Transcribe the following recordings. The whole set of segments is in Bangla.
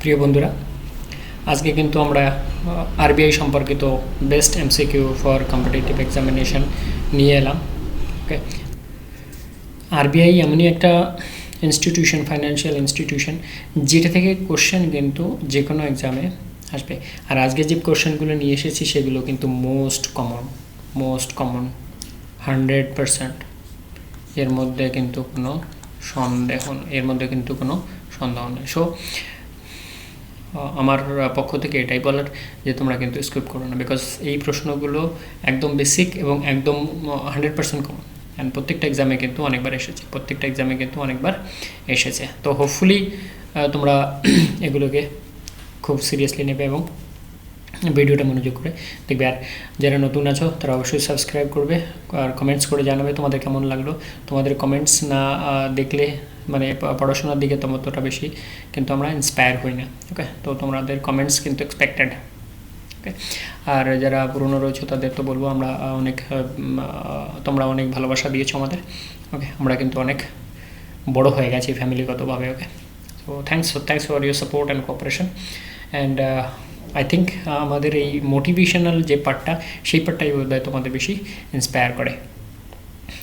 প্রিয় বন্ধুরা, আজকে কিন্তু আমরা আরবিআই সম্পর্কিত best MCQ for competitive examination নিয়ে এলাম। ওকে, আরবিআই এমনই একটা ইনস্টিটিউশন, ফাইন্যান্সিয়াল ইনস্টিটিউশন, যেটা থেকে কোশ্চেন কিন্তু যে কোনো এক্সামে আসবে। আর আজকে যে কোশ্চেনগুলো নিয়ে এসেছি সেগুলো কিন্তু মোস্ট কমন 100%। এর মধ্যে কিন্তু কোনো সন্দেহ নেই। সো আমার পক্ষ থেকে এটাই বলার যে তোমরা কিন্তু স্কিপ করো না, বিকজ এই প্রশ্নগুলো একদম বেসিক এবং একদম 100% কমন, অ্যান্ড প্রত্যেকটা এক্সামে কিন্তু অনেকবার এসেছে। তো হোপফুলি তোমরা এগুলোকে খুব সিরিয়াসলি নেবে এবং ভিডিওটা মনোযোগ করে দেখবে। আর যারা নতুন আছো তারা অবশ্যই সাবস্ক্রাইব করবে আর কমেন্টস করে জানাবে তোমাদের কেমন লাগলো। তোমাদের কমেন্টস না দেখলে মানে পড়াশোনার দিকে ততটা বেশি কিন্তু আমরা ইন্সপায়ার হই না। ওকে, তো তোমাদের কমেন্টস কিন্তু এক্সপেক্টেড। ওকে, আর যারা পুরনো রয়েছে তাদের তো বলবো আমরা তোমরা অনেক ভালোবাসা দিয়েছো আমাদের। ওকে, আমরা কিন্তু অনেক বড় হয়ে গেছি ফ্যামিলিগতভাবে। Okay, so thanks for your support and cooperation. And I think আমাদের এই মোটিভেশনাল যে পার্টটা, সেই পার্টটাই বোধহয় তোমাদের বেশি ইন্সপায়ার করে।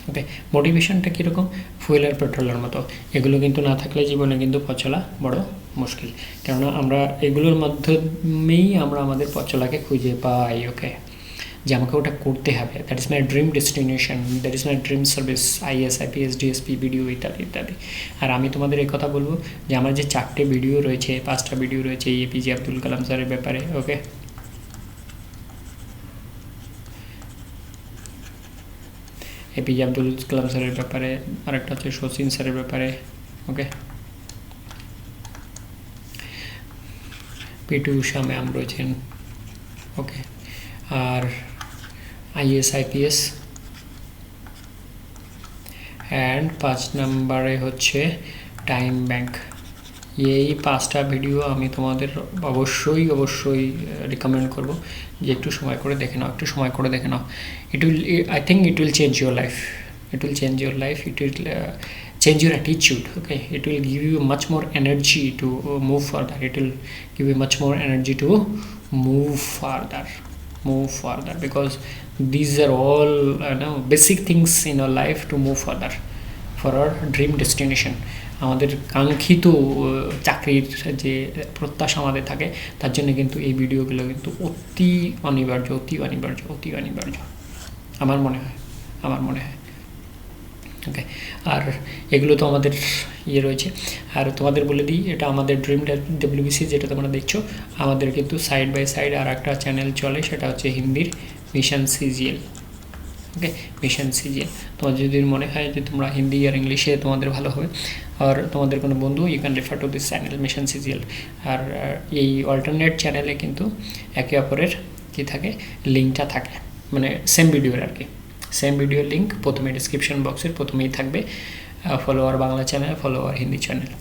ওকে, মোটিভেশনটা কীরকম? ফুয়েল আর পেট্রোলের মতো, এগুলো কিন্তু না থাকলে জীবনে কিন্তু পথ চলা বড় মুশকিল। কেননা আমরা এগুলোর মাধ্যমেই আমরা আমাদের পথ চলাকে খুঁজে পাই। ওকে, যে আমাকে ওটা করতে হবে, that is my dream destination, that is my dream service, is, IPS, DSP, BDO ইত্যাদি ইত্যাদি। আর আমি তোমাদের এই কথা বলবো যে আমার যে 4টে ভিডিও রয়েছে, 5টা ভিডিও রয়েছে এপিজে আব্দুল কালাম স্যারের ব্যাপারে। ওকে, এপিজে আব্দুল কালাম স্যারের ব্যাপারে, আরেকটা হচ্ছে শচীন স্যারের ব্যাপারে। ওকে, পিটি উষা ম্যাম রয়েছেন। ওকে, আর আইএস, আইপিএস, অ্যান্ড 5 নম্বরে হচ্ছে টাইম ব্যাংক। এই 5টা ভিডিও আমি তোমাদের অবশ্যই রিকমেন্ড করব যে একটু সময় করে দেখে নাও। It will, I think it will change your life, it will change your change your attitude. Okay, it will give you much more energy to move further. It will give you much more energy to move further, because these are all basic things in our life to move further for our dream destination. আমাদের কাঙ্ক্ষিত চাকরির যে প্রত্যাশা আমাদের থাকে, তার জন্য কিন্তু এই ভিডিওগুলো কিন্তু অতি অনিবার্য আমার মনে হয়। ওকে, আর এগুলো তো আমাদের রয়েছে। আর তোমাদের বলে দিই, এটা আমাদের ড্রিম ডব্লিউবিসি যেটা তোমরা দেখছো, আমাদের কিন্তু সাইড বাই সাইড আর একটা চ্যানেল চলে, সেটা হচ্ছে হিন্দির মিশন সিজিএল। ওকে, মিশন সিজিএল। তোমার যদি মনে হয় যে তোমরা হিন্দি আর ইংলিশে তোমাদের ভালো হবে, আর তোমাদের কোনো বন্ধু, you can refer to this channel mission CGL. আর এই অল্টারনেট চ্যানেলে কিন্তু একে অপরের কী থাকে, লিঙ্কটা থাকে, মানে সেম ভিডিওর আর কি, সেম ভিডিওর লিঙ্ক প্রথমে ডিসক্রিপশন বক্সের প্রথমেই থাকবে, follower Bangla channel, follower Hindi channel.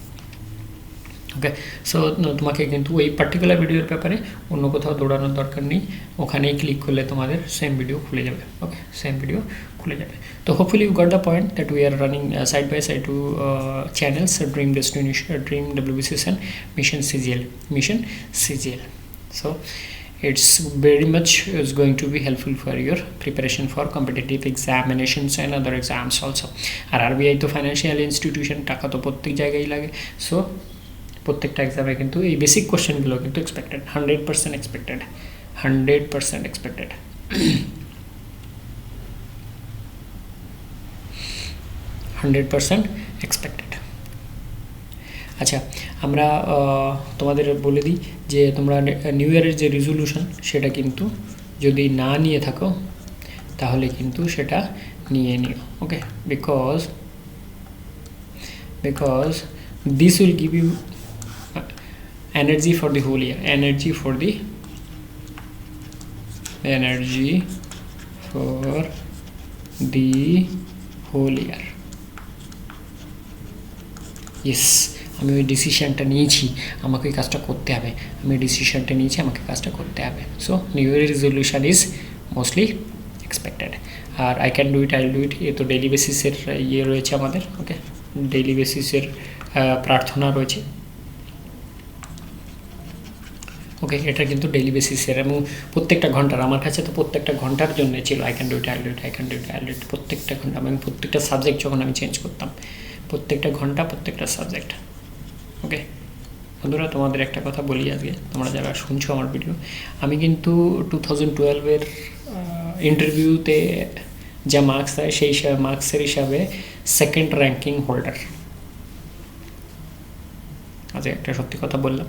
Okay, so তোমাকে কিন্তু ওই পার্টিকুলার ভিডিওর ব্যাপারে অন্য কোথাও দৌড়ানোর দরকার নেই, ওখানেই ক্লিক করলে তোমাদের সেম ভিডিও খুলে যাবে। ওকে, সেম ভিডিও খুলে যাবে। তো hopefully you got the point that we are running side by side two channels, dream destination, dream WBCS and mission CGL. So it's very much is going to be helpful for your preparation for competitive examinations and other exams also. আর আরবিআই তো ফাইন্যান্সিয়াল ইনস্টিটিউশন, টাকা তো প্রত্যেক জায়গায় লাগে। সো প্রত্যেকটা এক্সামে কিন্তু এই বেসিক কোশ্চেনগুলো কিন্তু এক্সপেক্টেড, 100% এক্সপেক্টেড। 100% এক্সপেক্টেড। আচ্ছা, আমরা তোমাদের বলে দিই যে তোমরা নিউ ইয়ারের যে রেজলিউশন, সেটা কিন্তু যদি না নিয়ে থাকো তাহলে কিন্তু সেটা নিয়ে নিও। Okay, because this will give you energy for the whole year, energy for the whole year. Yes, আমি ওই ডিসিশানটা নিয়েছি, আমাকে ওই কাজটা করতে হবে, আমাকে কাজটা করতে হবে। So new year resolution is mostly expected. আর আই ক্যান ডু ইট, এ তো ডেইলি বেসিসের রয়েছে আমাদের। ওকে, ডেইলি বেসিসের প্রার্থনা রয়েছে। ওকে, এটা কিন্তু ডেইলি বেসিসের এবং প্রত্যেকটা ঘন্টার, আমার কাছে তো প্রত্যেকটা ঘন্টার জন্য ছিল I can do it, I can do ইট, প্রত্যেকটা ঘন্টা এবং প্রত্যেকটা সাবজেক্ট যখন আমি চেঞ্জ করতাম, প্রত্যেকটা ঘন্টা প্রত্যেকটা সাবজেক্ট। ওকে বন্ধুরা, তোমাদের একটা কথা বলি আজকে, তোমরা যারা শুনছো আমার ভিডিও, আমি কিন্তু 2012-এর ইন্টারভিউতে যা মার্কস দেয় সেই মার্কসের হিসাবে সেকেন্ড র্যাঙ্কিং হোল্ডার। আজকে একটা সত্যি কথা বললাম,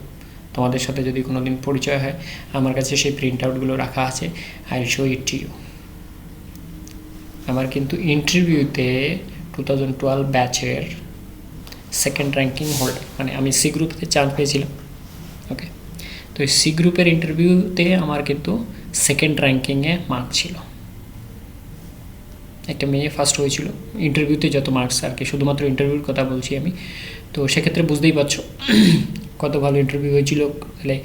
তোমাদের সাথে যদি কোনো দিন পরিচয় হয়, আমার কাছে সেই প্রিন্ট আউটগুলো রাখা আছে, I will show it to you. আমার কিন্তু ইন্টারভিউতে 2012 ব্যাচের সেকেন্ড র্যাঙ্কিং হোল্ডার, মানে আমি সি গ্রুপে চান্স পেয়েছিলাম। ওকে, তো সি গ্রুপের ইন্টারভিউতে আমার কিন্তু সেকেন্ড র্যাঙ্কিংয়ে মার্ক ছিল। একটা মেয়ে ফার্স্ট হয়েছিল ইন্টারভিউতে, যত মার্কস আর কি, শুধুমাত্র ইন্টারভিউর কথা বলছি আমি। তো সেক্ষেত্রে বুঝতেই পারছো কত ভালো ইন্টারভিউ হয়েছিল। তাহলে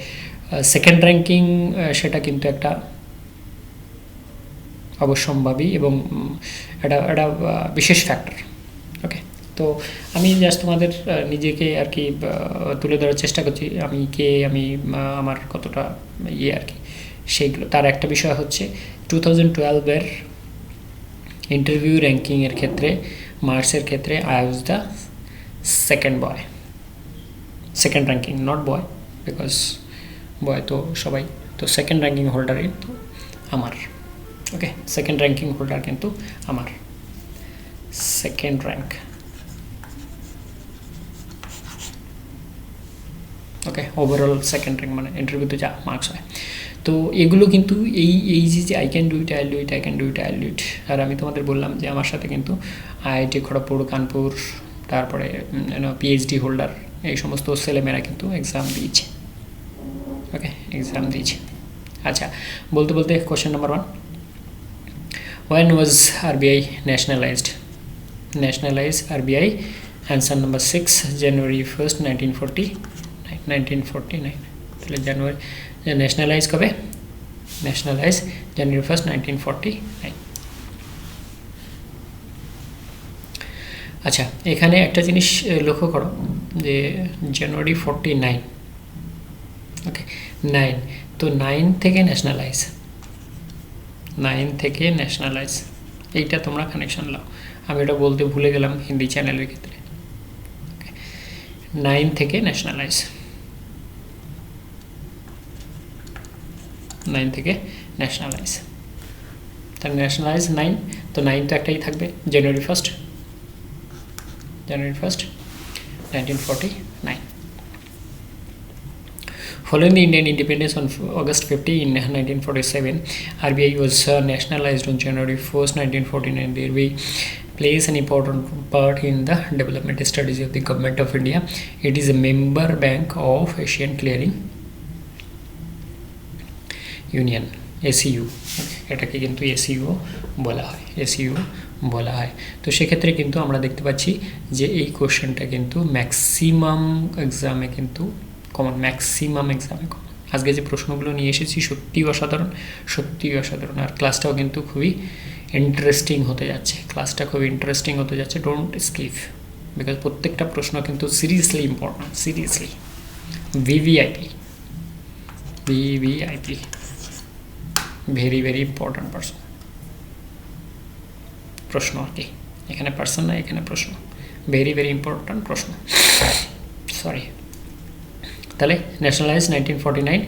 সেকেন্ড র্যাঙ্কিং সেটা কিন্তু একটা অবশ্যম্ভাবী এবং একটা বিশেষ ফ্যাক্টর। ওকে, তো আমি জাস্ট তোমাদের নিজেকে আর কি তুলে ধরার চেষ্টা করছি, আমি কে, আমি আমার কতটা আর কি সেইগুলো। তার একটা বিষয় হচ্ছে 2012-এর ইন্টারভিউ র্যাঙ্কিংয়ের ক্ষেত্রে, মার্কসের ক্ষেত্রে I was the second boy, second ranking, not boy, because boy তো সবাই, তো সেকেন্ড র্যাঙ্কিং হোল্ডার কিন্তু আমার। ওকে, সেকেন্ড র্যাঙ্কিং হোল্ডার কিন্তু আমার, সেকেন্ড র্যাঙ্ক। ওকে, ওভারঅল সেকেন্ড র্যাঙ্ক, মানে ইন্টারভিউতে যা মার্কস হয়। তো এগুলো কিন্তু এই যে I can do it, I do it, I can do it, I do it. আর আমি তোমাদের বললাম যে আমার সাথে কিন্তু আইআইটি খড়গপুর, কানপুর, তারপরে পিএইচডি হোল্ডার, এই সমস্ত ছেলেমেয়েরা কিন্তু এক্সাম দিয়েছে। ওকে, এক্সাম দিয়েছে। আচ্ছা, বলতে বলতে question number 1, when was RBI nationalized? Nationalize RBI, answer number 6, January 1st 1949। তাহলে জানুয়ারি ন্যাশনালাইজ কবে? Nationalise January 1st 1949। আচ্ছা, এখানে একটা জিনিস লক্ষ্য করো যে January 49, ওকে 9, তো 9 থেকে ন্যাশনালাইজ, 9 থেকে ন্যাশনালাইজ, এইটা তোমরা কানেকশন লাও। আমি এটা বলতে ভুলে গেলাম হিন্দি চ্যানেলের ক্ষেত্রে। 9 থেকে ন্যাশনালাইজ, 9 থেকে ন্যাশনালাইজ, তাহলে ন্যাশনালাইজ 9, তো 9 তো একটাই থাকবে, January 1st 1949। Following the Indian independence on August 15, 1947, RBI was nationalized on January 1st, 1949. Thereby plays an important part in the development strategy of the Government of India. It is a member bank of Asian Clearing Union, ACU। এটাকে কিন্তু ACU বলা হয়, ACU বলা হয়। তো সেক্ষেত্রে কিন্তু আমরা দেখতে পাচ্ছি যে এই কোশ্চেনটা কিন্তু ম্যাক্সিমাম এক্সামে কিন্তু কমন, ম্যাক্সিমাম এক্সামে কমন। আজকে যে প্রশ্নগুলো নিয়ে এসেছি সত্যিই অসাধারণ, সত্যিই অসাধারণ। আর ক্লাসটাও কিন্তু খুবই ইন্টারেস্টিং হতে যাচ্ছে, ক্লাসটা খুবই ইন্টারেস্টিং হতে যাচ্ছে। ডোন্ট স্কিপ, বিকজ প্রত্যেকটা প্রশ্ন কিন্তু seriously important, seriously. VVIP, VVIP, very very important person, প্রশ্ন আর কি, এখানে পার্সন না, এখানে প্রশ্ন, ভেরি ভেরি ইম্পর্টেন্ট প্রশ্ন, সরি। তাহলে ন্যাশনালাইজ 1949,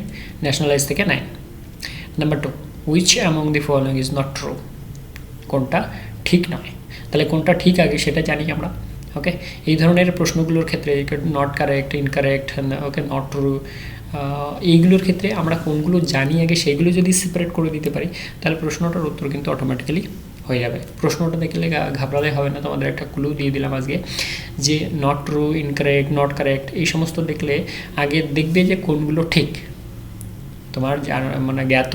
ন্যাশনালাইজ থেকে 9। Number 2, which among the following is not true? কোনটা ঠিক নয়? তাহলে কোনটা ঠিক আগে সেটা জানি আমরা। ওকে, এই ধরনের প্রশ্নগুলোর ক্ষেত্রে not correct, incorrect, okay not true, এইগুলোর ক্ষেত্রে আমরা কোনগুলো জানি আগে সেইগুলো যদি সেপারেট করে দিতে পারি, তাহলে প্রশ্নটার উত্তর কিন্তু অটোমেটিক্যালি হয়ে যাবে। প্রশ্নটা দেখলে ঘাবড়ালে হবে না। তোমাদের একটা ক্লু দিয়ে দিলাম আজকে, যে not true, incorrect, not correct, এই সমস্ত দেখলে আগে দেখবে যে কোনগুলো ঠিক, তোমার মানে জ্ঞাত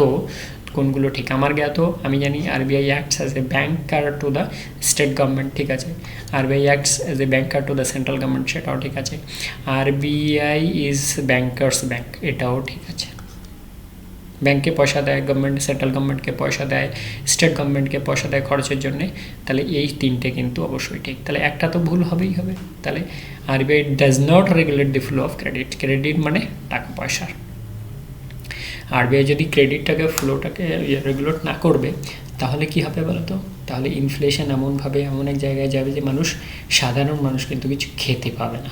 কোনগুলো ঠিক। আমার জ্ঞাত, আমি জানি RBI acts as a banker to the state government, ঠিক আছে। RBI acts as a banker to the central government, সেটাও ঠিক আছে। আরবিআই ইজ ব্যাংকার্স ব্যাংক, এটাও ঠিক আছে। ব্যাংকে পয়সা দেয় গভর্নমেন্ট, সেন্ট্রাল গভর্নমেন্টকে পয়সা দেয়, স্টেট গভর্নমেন্টকে পয়সা দেয় খরচের জন্যে। তাহলে এই তিনটে কিন্তু অবশ্যই ঠিক। তাহলে একটা তো ভুল হবেই হবে। তাহলে RBI does not regulate the flow of credit, credit মানে টাকা পয়সার। আরবিআই যদি ক্রেডিটটাকে ফ্লোটাকে রেগুলেট না করবে তাহলে কি হবে বলো তো? তাহলে ইনফ্লেশন এমনভাবে এমন এক জায়গায় যাবে যে সাধারণ মানুষ কিন্তু কিছু খেতে পাবে না।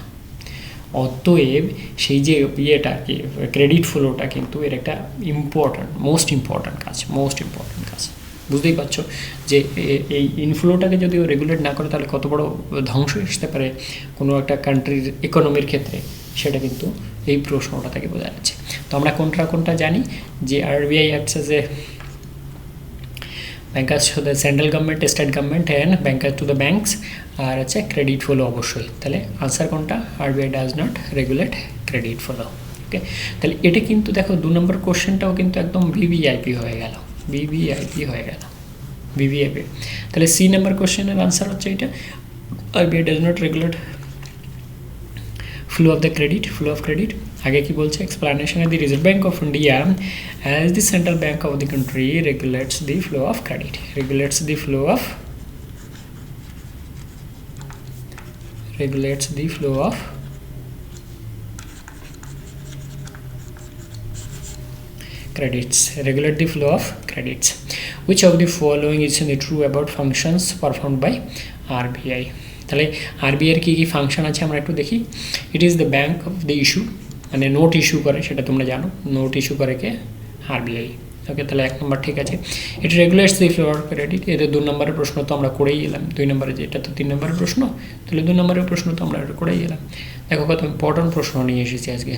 অতএব সেই যে ইয়েটা কি ক্রেডিট ফ্লোটা কিন্তু এর একটা মোস্ট ইম্পর্ট্যান্ট কাজ। বুঝতেই পারছো যে এই ইনফ্লোটাকে যদি রেগুলেট না করে তাহলে কত বড় ধ্বংস আসতে পারে কোনো একটা কান্ট্রির ইকোনমির ক্ষেত্রে, সেটা কিন্তু এই প্রশ্নটা থেকে বোঝা যাচ্ছে। তো আমরা কোনটা জানি যে RBI acts as a bankers to the central government, state government and banker to the banks, আর হচ্ছে ক্রেডিট ফ্লো অবশ্যই। তাহলে আনসার কোনটা? RBI does not regulate credit flow. Okay, তাহলে এটা কিন্তু দেখো 2 নম্বর কোশ্চেনটাও কিন্তু একদম ভিভিআইপি হয়ে গেল। তাহলে সি নাম্বার কোশ্চেনের আনসার হচ্ছে এটা, RBI does not regulate flow of credit. আগে কি বলছে? Explanation the reserve bank of India as the central bank of the country regulates the flow of credit, regulates the flow of credits. Regulate the flow of credits. Which of the following is true about functions performed by RBI? তাহলে আরবিআইয়ের কী কী ফাংশন আছে আমরা একটু দেখি। ইট is the bank of the issue, মানে নোট ইস্যু করে, সেটা তোমরা জানো, নোট ইস্যু করে কে? আরবিআই। ওকে, তাহলে 1 নম্বর ঠিক আছে। It regulates the flow of credit, এদের 2 নম্বরের প্রশ্ন তো আমরা করেই এলাম। 2 নম্বরে যেটা তো 3 নম্বরের প্রশ্ন, তাহলে 2 নম্বরের প্রশ্ন তো আমরা করেই এলাম। দেখো কত ইম্পর্টেন্ট প্রশ্ন নিয়ে এসেছি আজকে,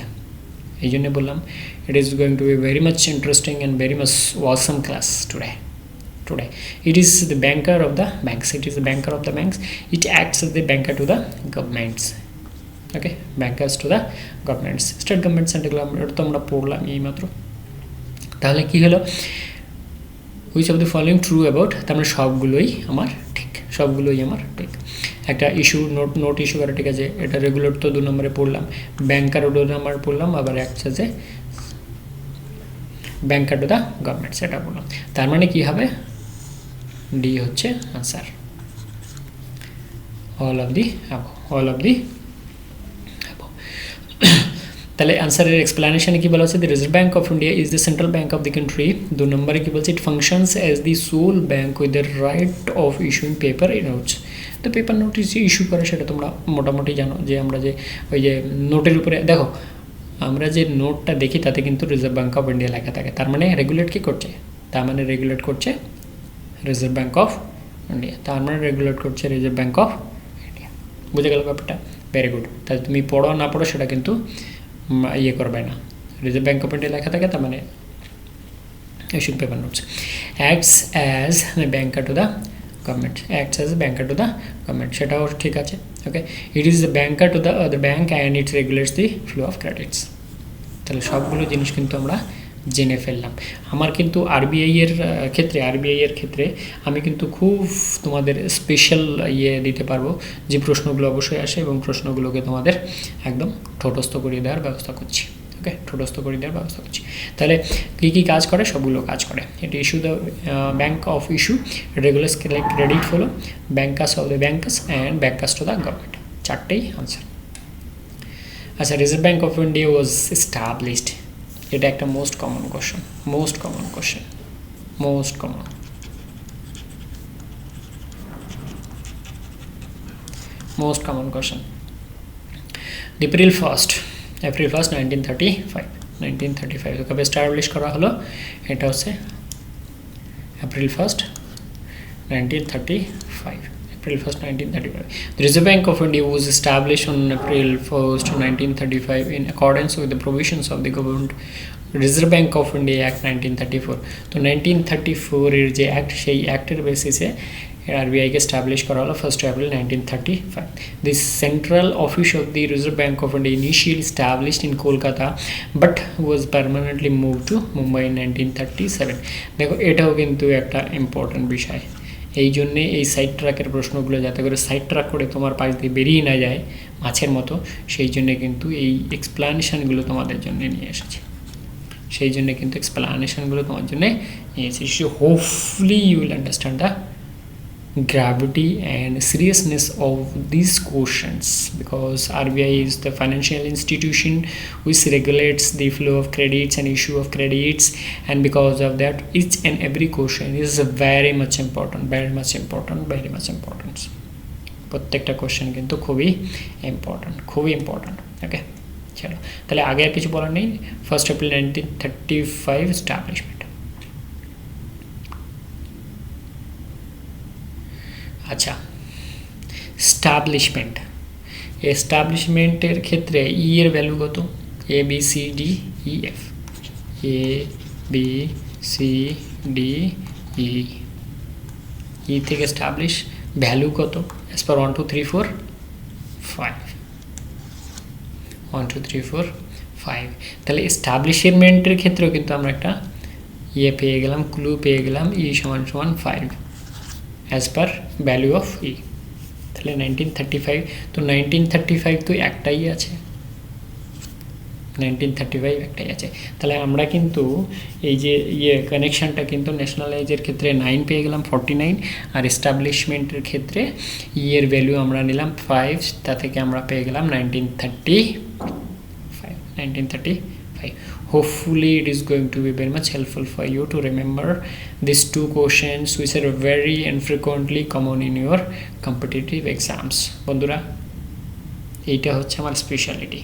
এই জন্য বললাম it is going to be very much interesting and very much ওয়াসম class today. It is the banker of the banks. It acts as the banker to the governments. Okay, bankers to the governments, state government, central government, তো আমরা পড়লাম এই মাত্র। তাহলে কি হলো? which of the following true about, তার মানে সবগুলোই আমার ঠিক। একটা ইস্যু নোট ইস্যু করা ঠিক আছে, এটা রেগুলেট তো 2 নম্বরে পড়লাম, ব্যাংকার 2 নম্বরে পড়লাম, আবার একটা যে ব্যাংকার টু দ্য গভর্নমেন্ট সেটা বললাম। তার মানে কি হবে? ডি হচ্ছে answer, all of the above. তাহলে আনসারের এক্সপ্লানেশনে কি বলা হচ্ছে? The reserve bank of India is the central bank of the country. 2 নম্বরে কি বলছে? It functions as the sole bank with the right of issuing paper notes. তো পেপার নোটিস ইস্যু করে সেটা তোমরা মোটামুটি জানো, যে আমরা যে ওই যে নোটের উপরে দেখো, আমরা যে নোটটা দেখি তাতে কিন্তু রিজার্ভ ব্যাঙ্ক অফ ইন্ডিয়া লেখা থাকে, তার মানে রেগুলেট কি করছে? তার মানে রেগুলেট করছে রিজার্ভ ব্যাঙ্ক অফ ইন্ডিয়া, তার মানে রেগুলেট করছে রিজার্ভ ব্যাঙ্ক অফ ইন্ডিয়া। বুঝে গেল ব্যাপারটা? Very good. তাহলে তুমি পড়ো না পড়ো সেটা কিন্তু ইয়ে করবে না, রিজার্ভ ব্যাঙ্ক অফ ইন্ডিয়া লেখা থাকে, তার মানে issued paper notes. Acts as banker to the government, সেটাও ঠিক আছে। Okay, it is the banker to the other bank and it regulates the flow of credits. তাহলে সবগুলো জিনিস কিন্তু আমরা জেনে ফেললাম। আমার কিন্তু আরবিআই এর ক্ষেত্রে আমি কিন্তু খুব তোমাদের স্পেশাল দিতে পারবো, যে প্রশ্নগুলো অবশ্যই আসে, এবং প্রশ্নগুলোকে তোমাদের একদম ঠোঁটস্থ করিয়ে দেওয়ার ব্যবস্থা করছি। ওকে, তাহলে কী কাজ করে? সবগুলো কাজ করে। এটা issue the bank of issue, regulates credit flow, bankers of the bankers and bankers to the government. 4টেই আনসার। আচ্ছা, reserve bank of India was established, এটা একটা most common question. April first 1935 কবে এস্টাবলিশ করা হলো? এটা হচ্ছে April first 1935। The Reserve Bank of India was established on April 1st, 1935 in accordance with the provisions of the Government Reserve Bank of India Act 1934. তো 1934 এর যে অ্যাক্ট, সেই অ্যাক্টের বেসিসে আরবিআইকে এস্টাবলিশ করা হলো 1st April 1935. The central office of the Reserve Bank of India initially established in Kolkata but was permanently moved to Mumbai in 1937. দেখো, এটাও কিন্তু একটা ইম্পর্টেন্ট বিষয়। এই জন্যে এই সাইড ট্র্যাকের প্রশ্নগুলো যাতে করে সাইড ট্র্যাক করে তোমার পাশ দিয়ে বেরিয়ে না যায় মাছের মতো, সেই জন্যে কিন্তু এই এক্সপ্লানেশনগুলো তোমাদের জন্য নিয়ে এসেছি। Hopefully you will understand the gravity and seriousness of these questions, because RBI is the financial institution which regulates the flow of credits and issue of credits, and because of that each and every question is very much important. প্রত্যেকটা কোশ্চেন কিন্তু খুবই ইম্পর্টেন্ট। ওকে, চলো তাহলে আগে আর কিছু বলার নেই। 1 এপ্রিল 1935 এস্টাবলিশমেন্ট। আচ্ছা, এস্টাবলিশমেন্টের ক্ষেত্রে ই এর ভ্যালু কত? A B C D E F, A B C D E থেকে এস্টাবলিশ ভ্যালু কত? as per 1 2 3 4 5 1 2 3 4 5। তাহলে এস্টাবলিশমেন্টের ক্ষেত্রেও কিন্তু আমরা একটা ইয়ে পেয়ে গেলাম, ক্লু পেয়ে গেলাম, ই সমান 5 as per value of e। তাহলে 1935, তো 1935 তো একটাই আছে, 1935 একটাই আছে। তাহলে আমরা কিন্তু এই যে কানেকশানটা কিন্তু ন্যাশনালাইজের ক্ষেত্রে 9 পেয়ে গেলাম 49, আর এস্টাবলিশমেন্টের ক্ষেত্রে ই এর ভ্যালু আমরা নিলাম 5, তা থেকে আমরা পেয়ে গেলাম 1935। Hopefully it is going to be very much helpful for you to remember these two questions which are very infrequently common in your competitive exams। বন্ধুরা, এইটা হচ্ছে আমার স্পেশালিটি।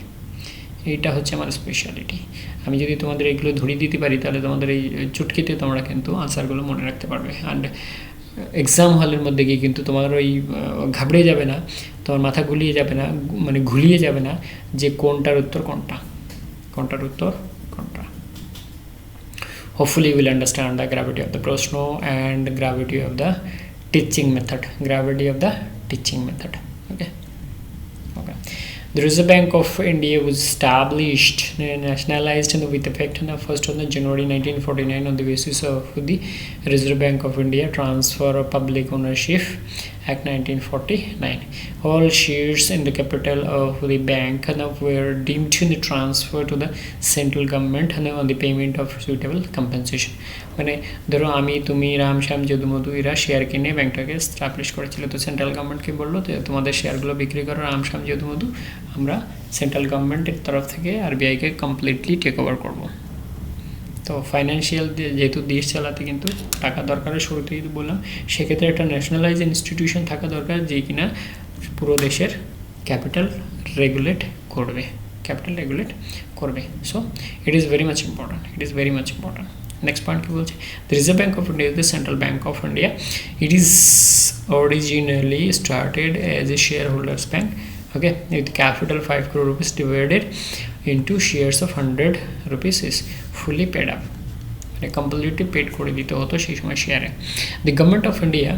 আমি যদি তোমাদের এগুলো ধরিয়ে দিতে পারি তাহলে তোমাদের এই চুটকিতে তোমরা কিন্তু আনসারগুলো মনে রাখতে পারবে, অ্যান্ড এক্সাম হলের মধ্যে গিয়ে কিন্তু তোমার ওই ঘাবড়ে যাবে না, তোমার মাথা ঘুলিয়ে যাবে না যে কোনটার উত্তর কোনটা। Hopefully you will understand the gravity of the Proshno and gravity of the teaching method. Okay. The Reserve Bank of India was established, nationalized with effect on the 1st of January 1949 on the basis of the Reserve Bank of India Transfer of Public Ownership Act 1949. All shares in the capital of the bank were deemed to be transferred to the central government on the payment of suitable compensation. মানে ধরো আমি, তুমি, রাম, শ্যাম, যদু, মধু এরা শেয়ার কিনে ব্যাংকটাকে স্টাবলিশ করেছিল, তো সেন্ট্রাল গভর্নমেন্টকে বললো যে তোমাদের শেয়ারগুলো বিক্রি করো, রাম, শ্যাম, যদু, মধু, আমরা সেন্ট্রাল গভর্নমেন্টের তরফ থেকে আরবিআইকে কমপ্লিটলি টেক ওভার করবো। তো ফাইন্যান্সিয়াল যেহেতু দেশ চালাতে কিন্তু টাকা দরকার, শুরুতেই বললাম, সেক্ষেত্রে একটা ন্যাশনালাইজ ইনস্টিটিউশন থাকা দরকার যে কিনা পুরো দেশের ক্যাপিটাল রেগুলেট করবে। So it is very much important. Next point কি বলছে? The reserve bank of India is the central bank of India. It is originally started as a share holders bank, okay, with capital 5 crore rupees divided into shares of 100 rupees is fully paid up, মানে কমপ্লিটলি পেড করে দিতে হতো সেই সময় শেয়ারে। The government of India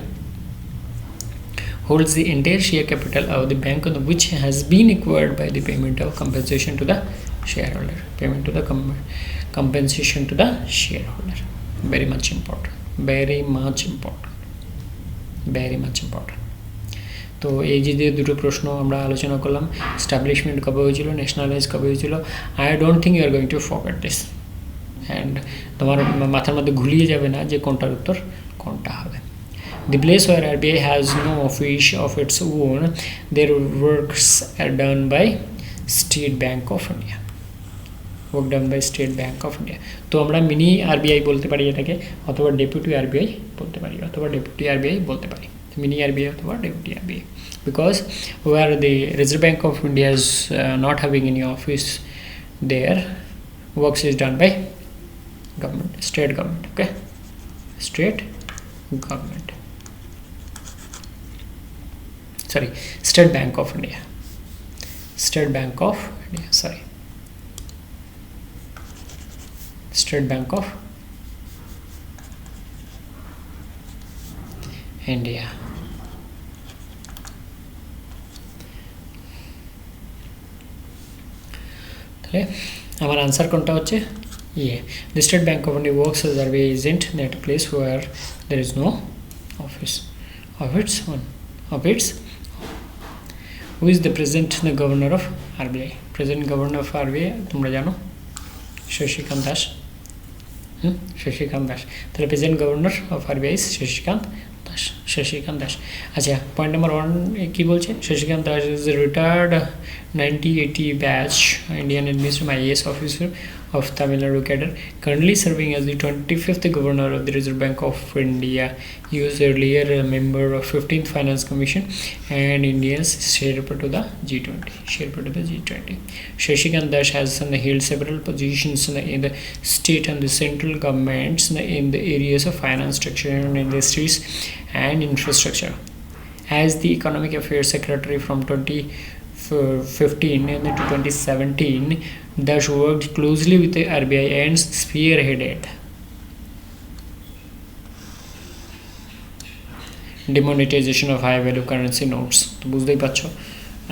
holds the entire share capital of the bank on which has been acquired by the payment of compensation to the shareholder. Very much important. তো এই যে দুটো প্রশ্ন আমরা আলোচনা করলাম, এস্টাবলিশমেন্ট কবে হয়েছিল, ন্যাশনালাইজ কবে হয়েছিল, I don't think you are going to forget this, and তোমার মাথার মধ্যে ঘুলিয়ে যাবে না যে কোনটার উত্তর কোনটা হবে। The place where RBI has no office of its own, their works are done by State Bank of India. তো আমরা মিনি আরবিআই বলতে পারি এটাকে, অথবা ডেপুটি আরবিআই বলতে পারি, mini RBI অথবা deputy RBI, because where the Reserve Bank of India is not having any office, their works is done by state government. Okay, state Bank of India. State Bank of India. তাহলে আমার আনসার কোনটা হচ্ছে? The State Bank of India works as RBI agent at a place where there is no office of its own. Who is the present governor of RBI? Present governor of RBI তোমরা জানো, শশীকান্ত দাস। তাহলে present governor of RBI Shashikanta Das. Shashikanta Das. আচ্ছা, পয়েন্ট নাম্বার 1 কি বলছে? Shashikanta Das is a retired 1980 batch Indian administrative IAS officer of Tamil Nadu cadre, currently serving as the 25th governor of the Reserve Bank of India. He was earlier a member of 15th Finance Commission and India's Sherpa to the G20. Shashikant Dash has held several positions in the state and the central governments in the areas of finance, structure and industries and infrastructure. As the Economic Affairs Secretary from 2015 to 2017, Dash worked closely with the RBI and spearheaded demonetization of high value currency notes. তো বুঝতেই পারছো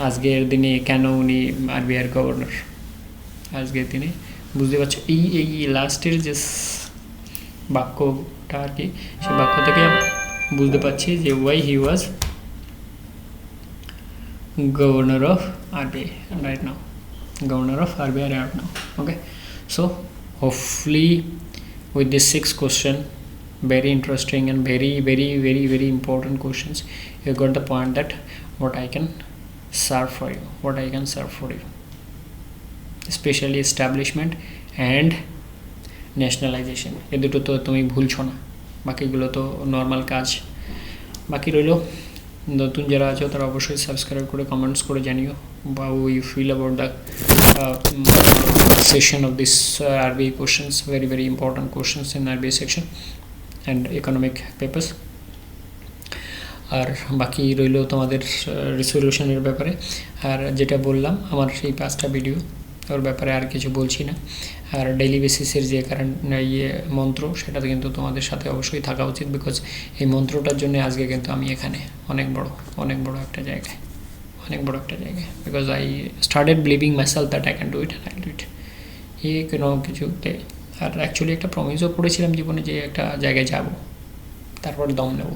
আজকের দিনে কেন উনি আরবিআইয়ের গভর্নর। আজকের দিনে বুঝতে পারছো এই লাস্টের যে বাক্যটা আর কি, সেই বাক্য থেকে বুঝতে পারছি যে why he was governor of RBI right now, governor of RBI right now. Okay, so hopefully with this 6 question, very interesting and very important questions, you got the point that what I can serve for you, especially establishment and nationalization. এই দুটো তো তুমি ভুলছো না, বাকিগুলো তো নর্মাল কাজ। বাকি রইলো নতুন যারা আছো তারা অবশ্যই সাবস্ক্রাইব করে কমেন্টস করে জানিও how you feel about the session of this RBI questions, very important questions in RBI section and economic papers. আর বাকি রইল তোমাদের রিসলিউশনের ব্যাপারে। আর যেটা বললাম আমার সেই 5টা ভিডিও, ওর ব্যাপারে আর কিছু বলছি না। আর ডেইলি বেসিসের যে কারেন্ট মন্ত্র, সেটা কিন্তু তোমাদের সাথে অবশ্যই থাকা উচিত, বিকজ এই মন্ত্রটার জন্য আজকে কিন্তু আমি এখানে অনেক বড় একটা জায়গায়, because I started believing myself that I can do it and I do ইট। কোনো কিছুতে আর অ্যাকচুয়ালি একটা প্রমিসও করেছিলাম জীবনে যে একটা জায়গায় যাব, তারপর দম নেব।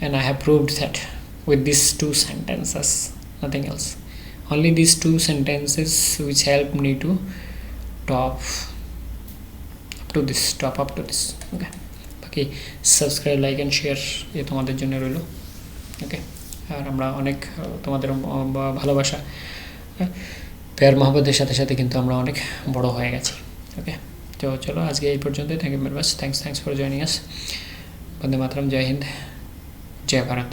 And I have proved that with these 2 sentences, nothing else. Only these 2 sentences which helped me to top up to this. Okay, বাকি সাবস্ক্রাইব, লাইক অ্যান্ড শেয়ার এ তোমাদের জন্য রইল। ওকে, আর আমরা অনেক তোমাদের ভালোবাসা প্যার মহব্বতের সাথে সাথে কিন্তু আমরা অনেক বড় হয়ে গেছি। ওকে, তো চলো আজকে এই পর্যন্তই। Thank you very much, thanks for joining us. Vande Mataram, জয় হিন্দ, জয় ভারত,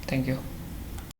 থ্যাংক ইউ।